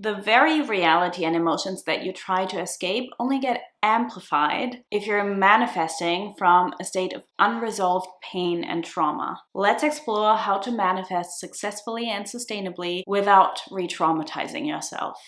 The very reality and emotions that you try to escape only get amplified if you're manifesting from a state of unresolved pain and trauma. Let's explore how to manifest successfully and sustainably without re-traumatizing yourself.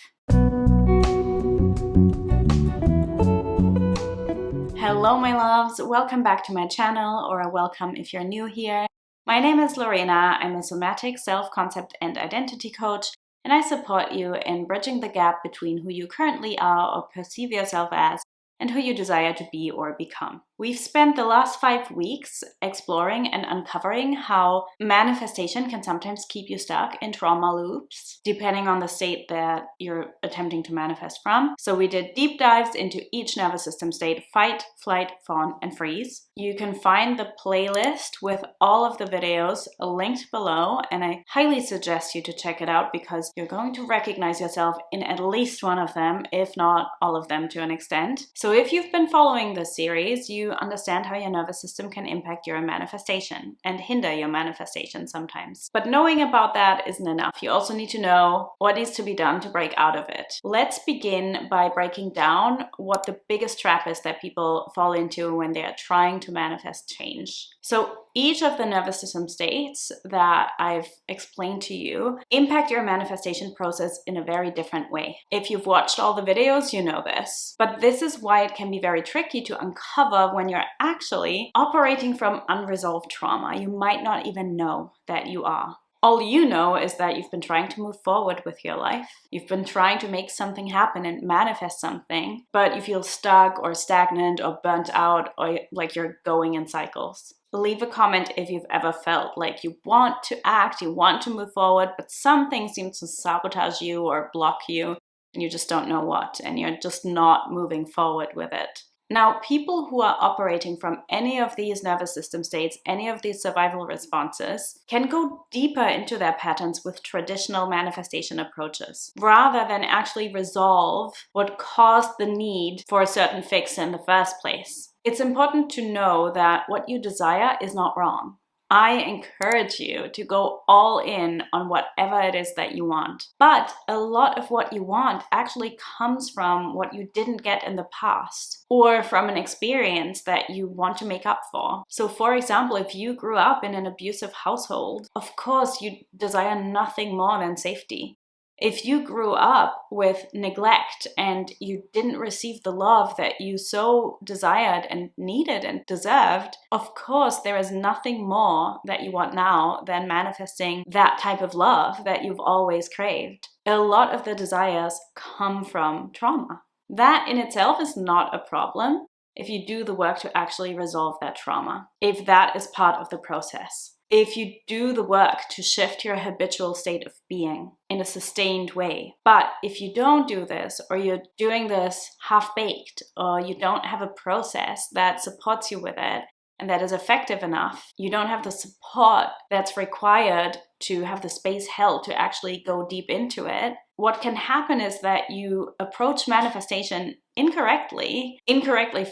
Hello my loves, welcome back to my channel, or welcome if you're new here. My name is Lorena, I'm a somatic self-concept and identity coach, and I support you in bridging the gap between who you currently are or perceive yourself as and who you desire to be or become. We've spent the last 5 weeks exploring and uncovering how manifestation can sometimes keep you stuck in trauma loops, depending on the state that you're attempting to manifest from. So we did deep dives into each nervous system state: fight, flight, fawn, and freeze. You can find the playlist with all of the videos linked below, and I highly suggest you to check it out because you're going to recognize yourself in at least one of them, if not all of them to an extent. So if you've been following this series, you understand how your nervous system can impact your manifestation and hinder your manifestation sometimes. But knowing about that isn't enough. You also need to know what needs to be done to break out of it. Let's begin by breaking down what the biggest trap is that people fall into when they are trying to manifest change. So each of the nervous system states that I've explained to you impact your manifestation process in a very different way. If you've watched all the videos, you know this. But this is why it can be very tricky to uncover when you're actually operating from unresolved trauma. You might not even know that you are. All you know is that you've been trying to move forward with your life. You've been trying to make something happen and manifest something, but you feel stuck or stagnant or burnt out or like you're going in cycles. Leave a comment if you've ever felt like you want to act, you want to move forward, but something seems to sabotage you or block you, and you just don't know what, and you're just not moving forward with it. Now, people who are operating from any of these nervous system states, any of these survival responses, can go deeper into their patterns with traditional manifestation approaches, rather than actually resolve what caused the need for a certain fix in the first place. It's important to know that what you desire is not wrong. I encourage you to go all in on whatever it is that you want. But a lot of what you want actually comes from what you didn't get in the past, or from an experience that you want to make up for. So for example, if you grew up in an abusive household, of course you desire nothing more than safety. If you grew up with neglect and you didn't receive the love that you so desired and needed and deserved, of course there is nothing more that you want now than manifesting that type of love that you've always craved. A lot of the desires come from trauma. That in itself is not a problem if you do the work to actually resolve that trauma, if that is part of the process. If you do the work to shift your habitual state of being in a sustained way. But if you don't do this, or you're doing this half-baked, or you don't have a process that supports you with it and that is effective enough, you don't have the support that's required to have the space held to actually go deep into it, what can happen is that you approach manifestation incorrectly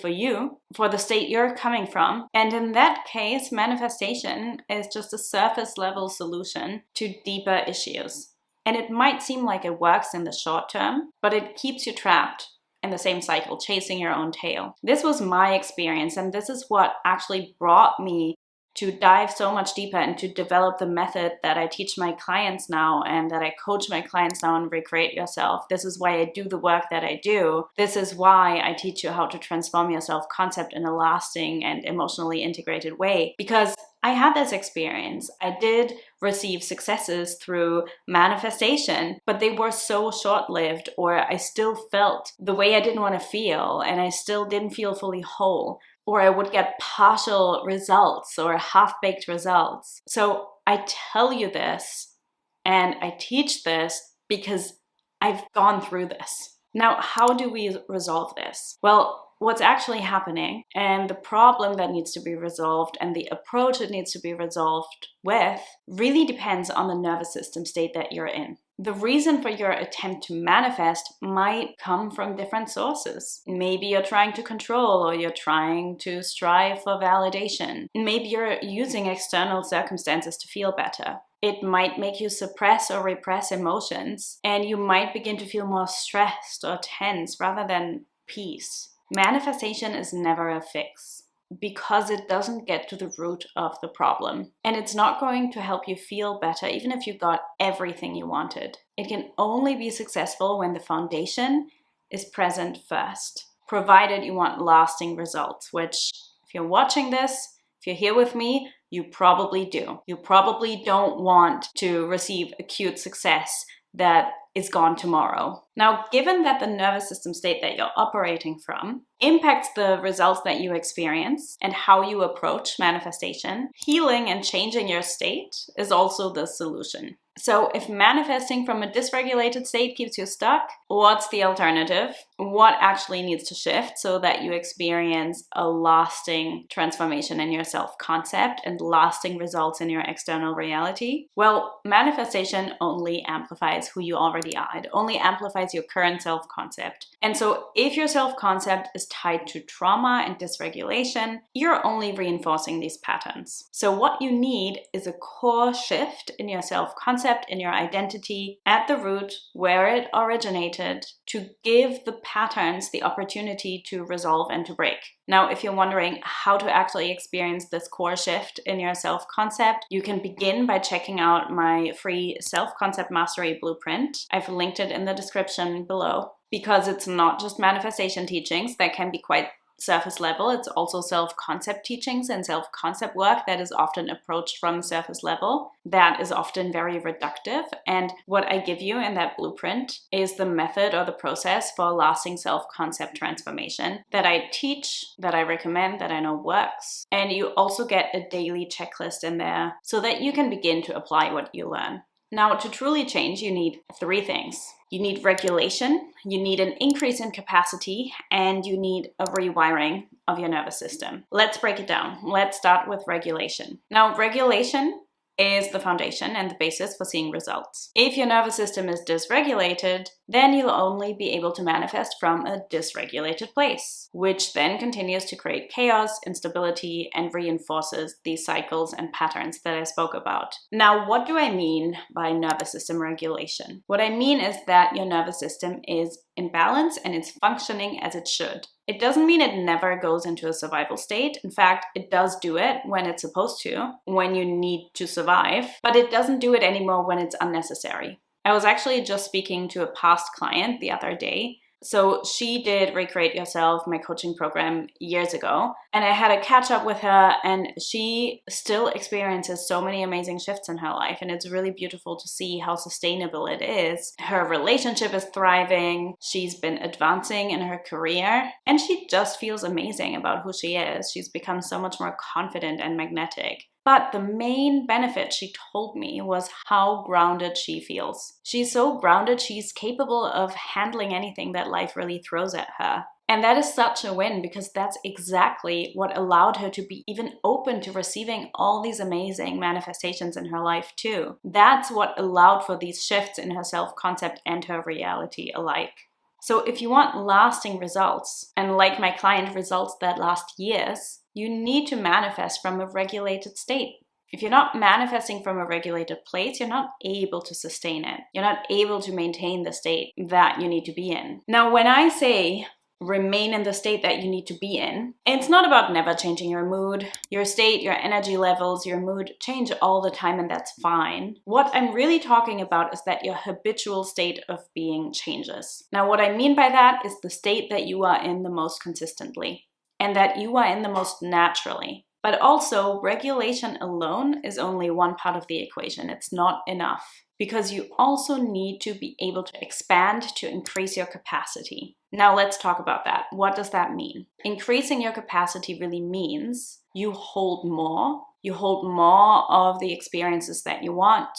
for you, for the state you're coming from. And in that case, manifestation is just a surface level solution to deeper issues. And it might seem like it works in the short term, but it keeps you trapped in the same cycle, chasing your own tail. This was my experience, and this is what actually brought me to dive so much deeper and to develop the method that I teach my clients now and that I coach my clients now in Recreate Yourself. This is why I do the work that I do. This is why I teach you how to transform your self-concept in a lasting and emotionally integrated way. Because I had this experience. I did receive successes through manifestation, but they were so short-lived, or I still felt the way I didn't want to feel, and I still didn't feel fully whole. Or I would get partial results or half-baked results. So I tell you this and I teach this because I've gone through this. Now, how do we resolve this? Well, what's actually happening and the problem that needs to be resolved and the approach it needs to be resolved with really depends on the nervous system state that you're in. The reason for your attempt to manifest might come from different sources. Maybe you're trying to control, or you're trying to strive for validation. Maybe you're using external circumstances to feel better. It might make you suppress or repress emotions, and you might begin to feel more stressed or tense rather than peace. Manifestation is never a fix, because it doesn't get to the root of the problem. And it's not going to help you feel better even if you got everything you wanted. It can only be successful when the foundation is present first, provided you want lasting results, which, if you're watching this, if you're here with me, you probably do. You probably don't want to receive acute success that is gone tomorrow. Now, given that the nervous system state that you're operating from impacts the results that you experience and how you approach manifestation, healing and changing your state is also the solution. So if manifesting from a dysregulated state keeps you stuck, what's the alternative? What actually needs to shift so that you experience a lasting transformation in your self-concept and lasting results in your external reality? Well, manifestation only amplifies who you already are. It only amplifies your current self-concept. And so if your self-concept is tied to trauma and dysregulation, you're only reinforcing these patterns. So what you need is a core shift in your self-concept, in your identity, at the root where it originated, to give the patterns the opportunity to resolve and to break. Now, if you're wondering how to actually experience this core shift in your self-concept, you can begin by checking out my free self-concept mastery blueprint. I've linked it in the description below, because it's not just manifestation teachings that can be quite surface level. It's also self-concept teachings and self-concept work that is often approached from surface level. That is often very reductive. And what I give you in that blueprint is the method or the process for lasting self-concept transformation that I teach, that I recommend, that I know works. And you also get a daily checklist in there so that you can begin to apply what you learn. Now, to truly change, you need 3 things. You need regulation, you need an increase in capacity, and you need a rewiring of your nervous system. Let's break it down. Let's start with regulation. Now, regulation is the foundation and the basis for seeing results. If your nervous system is dysregulated, then you'll only be able to manifest from a dysregulated place, which then continues to create chaos, instability, and reinforces these cycles and patterns that I spoke about. Now, what do I mean by nervous system regulation? What I mean is that your nervous system is in balance and it's functioning as it should. It doesn't mean it never goes into a survival state. In fact, it does do it when it's supposed to, when you need to survive, but it doesn't do it anymore when it's unnecessary. I was actually just speaking to a past client the other day. So she did Recreate Yourself, my coaching program, years ago. And I had a catch up with her, and she still experiences so many amazing shifts in her life. And it's really beautiful to see how sustainable it is. Her relationship is thriving. She's been advancing in her career, and she just feels amazing about who she is. She's become so much more confident and magnetic. But the main benefit, she told me, was how grounded she feels. She's so grounded, she's capable of handling anything that life really throws at her. And that is such a win, because that's exactly what allowed her to be even open to receiving all these amazing manifestations in her life too. That's what allowed for these shifts in her self-concept and her reality alike. So if you want lasting results, and like my client, results that last years, you need to manifest from a regulated state. If you're not manifesting from a regulated place, you're not able to sustain it. You're not able to maintain the state that you need to be in. Now, when I say remain in the state that you need to be in, it's not about never changing your mood. Your state, your energy levels, your mood change all the time, and that's fine. What I'm really talking about is that your habitual state of being changes. Now, what I mean by that is the state that you are in the most consistently, and that you are in the most naturally. But also, regulation alone is only one part of the equation. It's not enough, because you also need to be able to expand to increase your capacity. Now let's talk about that. What does that mean? Increasing your capacity really means you hold more. You hold more of the experiences that you want.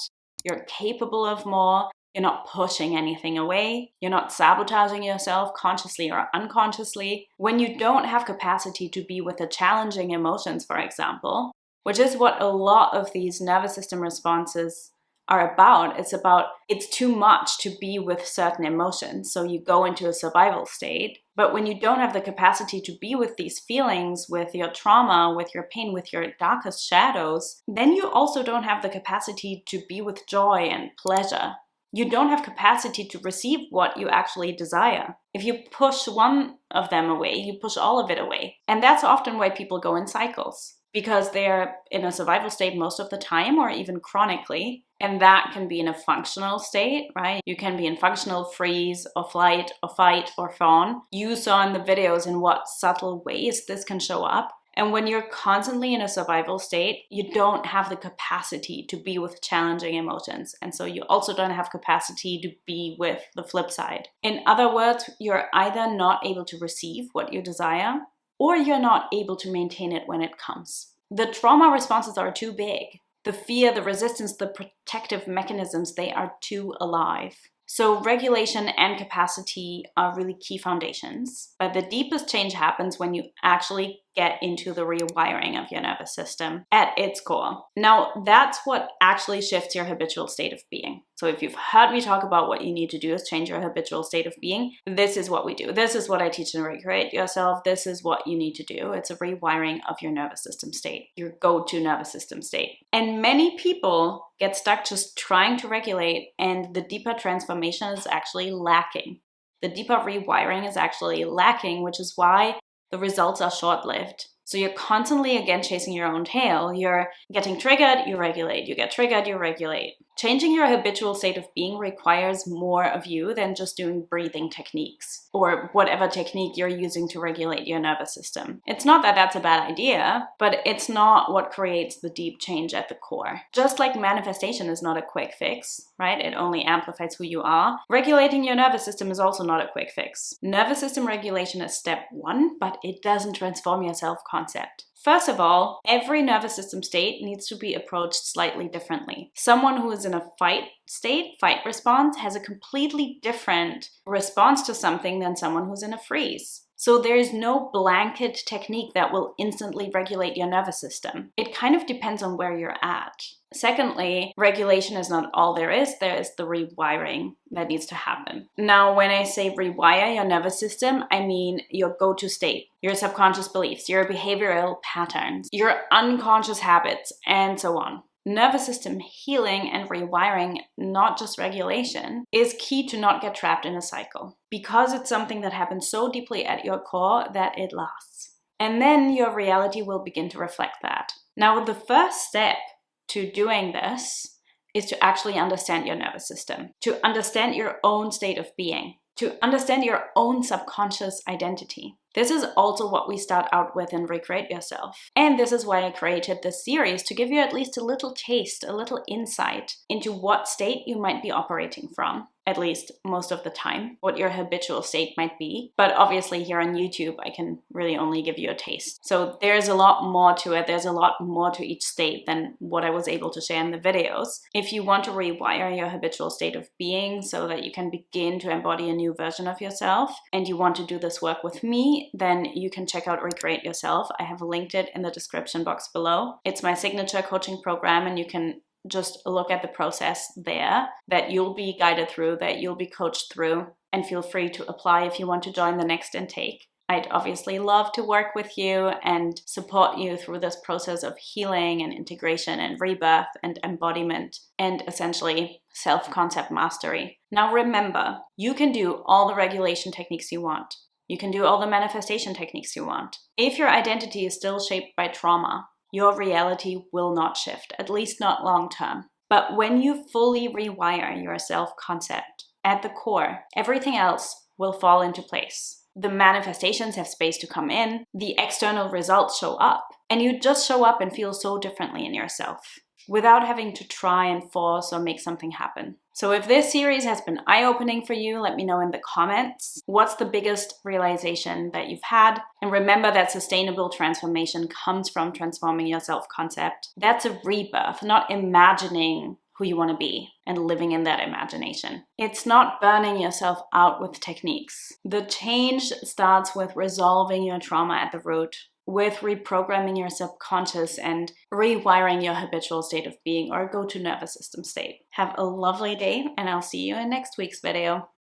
You're capable of more. You're not pushing anything away. You're not sabotaging yourself consciously or unconsciously. When you don't have capacity to be with the challenging emotions, for example, which is what a lot of these nervous system responses are about. It's too much to be with certain emotions. So you go into a survival state. But when you don't have the capacity to be with these feelings, with your trauma, with your pain, with your darkest shadows, then you also don't have the capacity to be with joy and pleasure. You don't have capacity to receive what you actually desire. If you push one of them away, you push all of it away. And that's often why people go in cycles, because they're in a survival state most of the time, or even chronically. And that can be in a functional state, right? You can be in functional freeze or flight or fight or fawn. You saw in the videos in what subtle ways this can show up. And when you're constantly in a survival state, you don't have the capacity to be with challenging emotions. And so you also don't have capacity to be with the flip side. In other words, you're either not able to receive what you desire, or you're not able to maintain it when it comes. The trauma responses are too big. The fear, the resistance, the protective mechanisms, they are too alive. So regulation and capacity are really key foundations. But the deepest change happens when you actually get into the rewiring of your nervous system at its core. Now, that's what actually shifts your habitual state of being. So if you've heard me talk about what you need to do is change your habitual state of being, this is what we do. This is what I teach in Recreate Yourself. This is what you need to do. It's a rewiring of your nervous system state, your go-to nervous system state. And many people get stuck just trying to regulate, and the deeper transformation is actually lacking. The deeper rewiring is actually lacking, which is why the results are short-lived. So you're constantly, again, chasing your own tail. You're getting triggered, you regulate. You get triggered, you regulate. Changing your habitual state of being requires more of you than just doing breathing techniques or whatever technique you're using to regulate your nervous system. It's not that that's a bad idea, but it's not what creates the deep change at the core. Just like manifestation is not a quick fix, right? It only amplifies who you are. Regulating your nervous system is also not a quick fix. Nervous system regulation is step one, but it doesn't transform your self-concept. First of all, every nervous system state needs to be approached slightly differently. Someone who is in a fight state, fight response, has a completely different response to something than someone who's in a freeze. So there is no blanket technique that will instantly regulate your nervous system. It kind of depends on where you're at. Secondly, regulation is not all there is the rewiring that needs to happen. Now, when I say rewire your nervous system, I mean your go-to state, your subconscious beliefs, your behavioral patterns, your unconscious habits, and so on. Nervous system healing and rewiring, not just regulation, is key to not get trapped in a cycle, because it's something that happens so deeply at your core that it lasts. And then your reality will begin to reflect that. Now, the first step to doing this is to actually understand your nervous system, to understand your own state of being, to understand your own subconscious identity. This is also what we start out with in Recreate Yourself. And this is why I created this series, to give you at least a little taste, a little insight into what state you might be operating from, at least most of the time, what your habitual state might be. But obviously here on YouTube, I can really only give you a taste. So there's a lot more to it. There's a lot more to each state than what I was able to share in the videos. If you want to rewire your habitual state of being so that you can begin to embody a new version of yourself, and you want to do this work with me, then you can check out Recreate Yourself. I have linked it in the description box below. It's my signature coaching program, and you can just look at the process there that you'll be guided through, that you'll be coached through, and feel free to apply if you want to join the next intake. I'd obviously love to work with you and support you through this process of healing and integration and rebirth and embodiment and essentially self-concept mastery. Now remember, you can do all the regulation techniques you want. You can do all the manifestation techniques you want. If your identity is still shaped by trauma, your reality will not shift, at least not long term. But when you fully rewire your self-concept at the core, everything else will fall into place. The manifestations have space to come in, the external results show up, and you just show up and feel so differently in yourself, without having to try and force or make something happen. So if this series has been eye-opening for you, let me know in the comments. What's the biggest realization that you've had? And remember that sustainable transformation comes from transforming your self-concept. That's a rebirth, not imagining who you want to be and living in that imagination. It's not burning yourself out with techniques. The change starts with resolving your trauma at the root. with reprogramming your subconscious and rewiring your habitual state of being or go-to nervous system state. Have a lovely day, and I'll see you in next week's video.